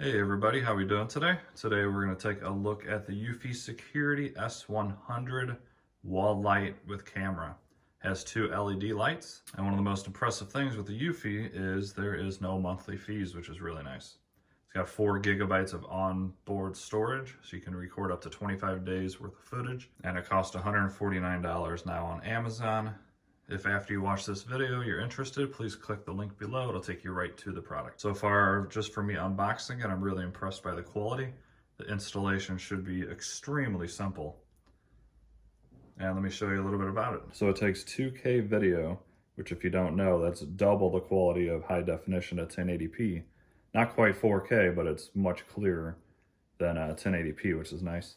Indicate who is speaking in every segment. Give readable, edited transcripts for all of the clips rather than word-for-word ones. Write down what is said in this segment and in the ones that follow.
Speaker 1: Hey everybody, how we doing today? Today we're going to take a look at the Eufy Security S100 wall light with camera. It has two LED lights, and one of the most impressive things with the Eufy is there is no monthly fees, which is really nice. It's got 4 gigabytes of onboard storage, so you can record up to 25 days worth of footage, and it costs $149 now on Amazon. If after you watch this video you're interested, please click the link below. It'll take you right to the product. So far, just for me unboxing it, I'm really impressed by the quality. The installation should be extremely simple. And let me show you a little bit about it. So it takes 2K video, which if you don't know, that's double the quality of high definition at 1080p. Not quite 4K, but it's much clearer than 1080p, which is nice.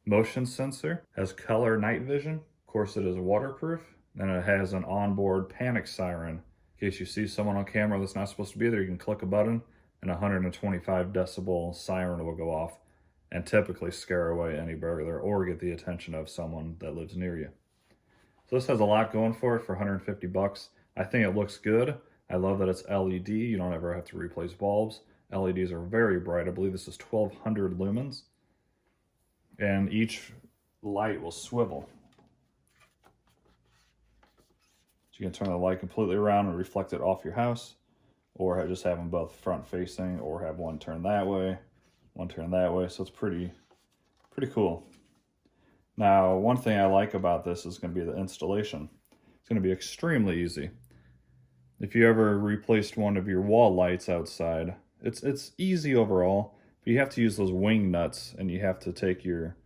Speaker 1: Motion sensor, has color night vision. Of course, it is waterproof. And it has an onboard panic siren. In case you see someone on camera that's not supposed to be there, you can click a button and a 125 decibel siren will go off and typically scare away any burglar or get the attention of someone that lives near you. So this has a lot going for it for 150 bucks. I think it looks good. I love that it's LED. You don't ever have to replace bulbs. LEDs are very bright. I believe this is 1200 lumens. And each light will swivel. So you can turn the light completely around and reflect it off your house, or just have them both front facing, or have one turn that way, one turn that way. So it's pretty cool. Now, one thing I like about this is going to be the installation. It's going to be extremely easy. If you ever replaced one of your wall lights outside, it's easy overall, but you have to use those wing nuts, and you have to take your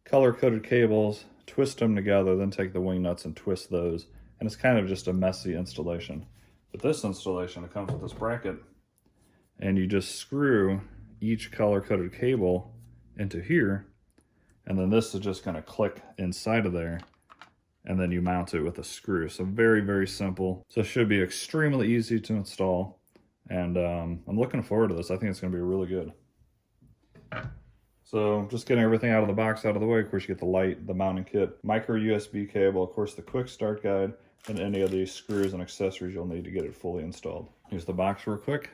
Speaker 1: color-coded cables, twist them together, then take the wing nuts and twist those. And it's kind of just a messy installation. But this installation, it comes with this bracket, and you just screw each color-coded cable into here, and then this is just gonna click inside of there, and then you mount it with a screw. So very, very simple. So it should be extremely easy to install, and I'm looking forward to this. I think it's gonna be really good. So just getting everything out of the box, out of the way. Of course, you get the light, the mounting kit, micro USB cable, of course, the quick start guide, and any of these screws and accessories you'll need to get it fully installed. Here's the box real quick.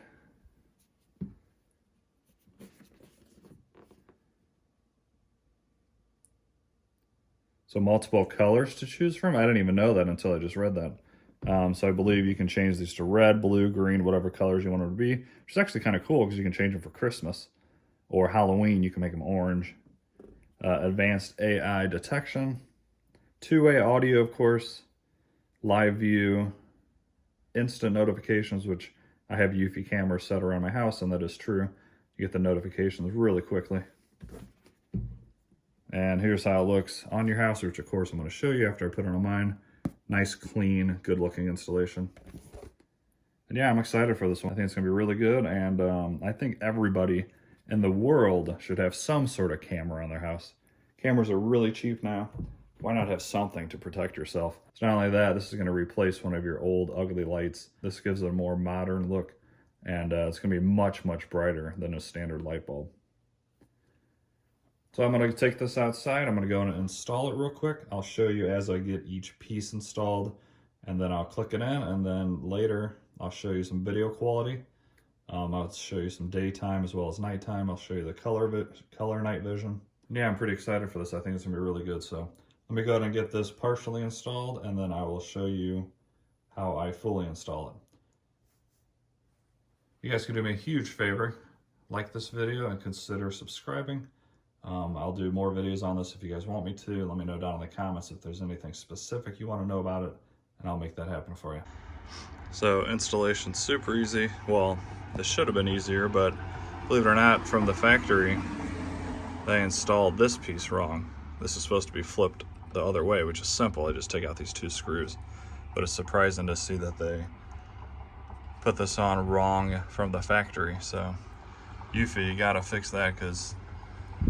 Speaker 1: So multiple colors to choose from. I didn't even know that until I just read that. So I believe you can change these to red, blue, green, whatever colors you want them to be, which is actually kind of cool because you can change them for Christmas or Halloween. You can make them orange. Advanced AI detection, two-way audio, of course, live view, instant notifications, which I have Eufy cameras set around my house, and that is true. You get the notifications really quickly. And here's how it looks on your house, which of course I'm going to show you after I put it on mine. Nice, clean, good looking installation. And yeah, I'm excited for this one. I think it's going to be really good, and I think everybody in the world should have some sort of camera on their house. Cameras are really cheap now. Why not have something to protect yourself? It's not only that, this is going to replace one of your old ugly lights. This gives it a more modern look, and it's going to be much, much brighter than a standard light bulb. So I'm going to take this outside. I'm going to go and install it real quick. I'll show you as I get each piece installed, and then I'll click it in, and then later I'll show you some video quality. I'll show you some daytime as well as nighttime. I'll show you the color night vision. Yeah, I'm pretty excited for this. I think it's going to be really good. So let me go ahead and get this partially installed, and then I will show you how I fully install it. You guys can do me a huge favor. Like this video and consider subscribing. I'll do more videos on this if you guys want me to. Let me know down in the comments if there's anything specific you want to know about it, and I'll make that happen for you. So installation's super easy. Well, this should have been easier, but believe it or not, from the factory, they installed this piece wrong. This is supposed to be flipped the other way, which is simple. I just take out these 2 screws. But it's surprising to see that they put this on wrong from the factory. So Eufy, you gotta fix that, because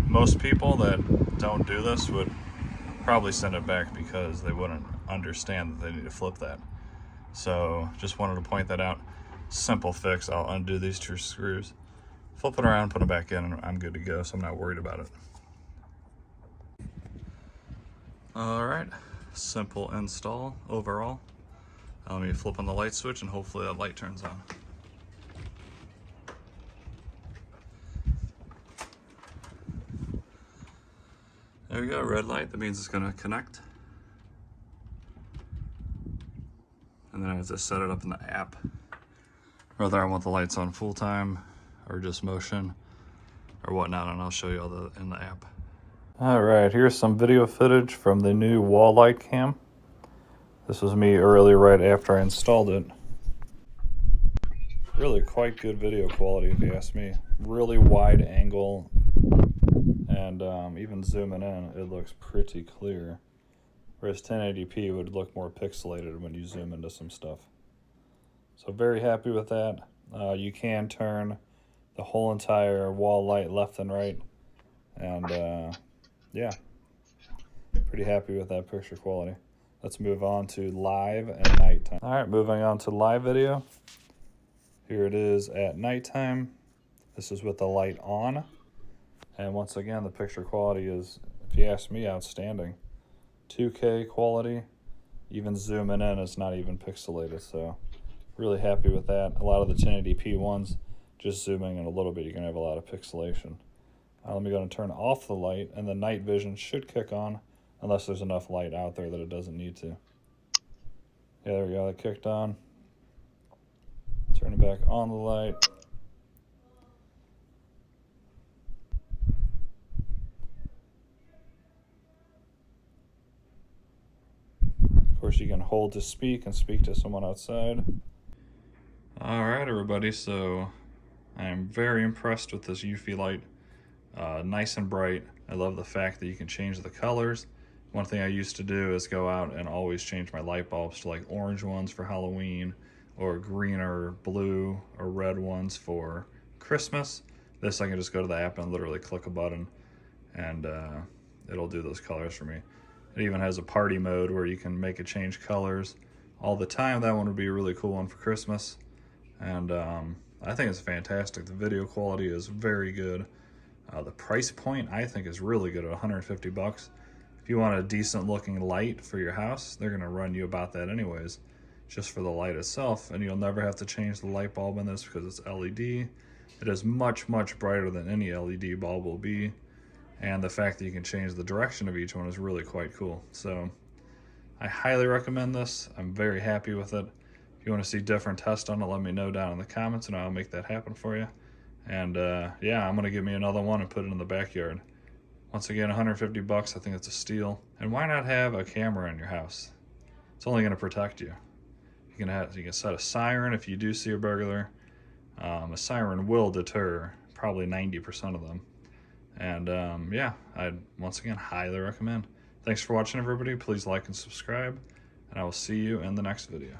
Speaker 1: most people that don't do this would probably send it back because they wouldn't understand that they need to flip that. So just wanted to point that out. Simple fix. I'll undo these 2 screws, flip it around, put it back in, and I'm good to go, so I'm not worried about it. All right, simple install overall. Let me flip on the light switch and hopefully that light turns on. There we go, red light. That means it's gonna connect. And then I just set it up in the app. Whether I want the lights on full time or just motion or whatnot, and I'll show you all in the app. All right, here's some video footage from the new wall light cam. This was me early right after I installed it. Really quite good video quality if you ask me. Really wide angle, and even zooming in, it looks pretty clear. Whereas 1080p would look more pixelated when you zoom into some stuff. So very happy with that. You can turn the whole entire wall light left and right. And yeah, pretty happy with that picture quality. Let's move on to live and nighttime. All right, moving on to live video. Here it is at nighttime. This is with the light on. And once again, the picture quality is, if you ask me, outstanding. 2K quality, even zooming in, it's not even pixelated, so really happy with that. A lot of the 1080p ones, just zooming in a little bit, you're gonna have a lot of pixelation. Let me go and turn off the light, and the night vision should kick on, unless there's enough light out there that it doesn't need to. Yeah, there we go, that kicked on. Turn it back on the light. Of course, you can hold to speak and speak to someone outside. All right, everybody, so I am very impressed with this Eufy light. Nice and bright. I love the fact that you can change the colors. One thing I used to do is go out and always change my light bulbs to like orange ones for Halloween, or green or blue or red ones for Christmas. This, I can just go to the app and literally click a button, and it'll do those colors for me. It even has a party mode where you can make it change colors all the time. That one would be a really cool one for Christmas. And I think it's fantastic. The video quality is very good. The price point, I think, is really good at 150 bucks. If you want a decent looking light for your house, they're gonna run you about that anyways, just for the light itself. And you'll never have to change the light bulb in this because it's LED. It is much, much brighter than any LED bulb will be. And the fact that you can change the direction of each one is really quite cool. So I highly recommend this. I'm very happy with it. If you want to see different tests on it, let me know down in the comments and I'll make that happen for you. And yeah, I'm gonna get me another one and put it in the backyard. Once again, 150 bucks, I think it's a steal. And why not have a camera in your house? It's only gonna protect you. You can set a siren if you do see a burglar. A siren will deter probably 90% of them. And yeah, I'd once again highly recommend. Thanks for watching, everybody. Please like and subscribe, and I will see you in the next video.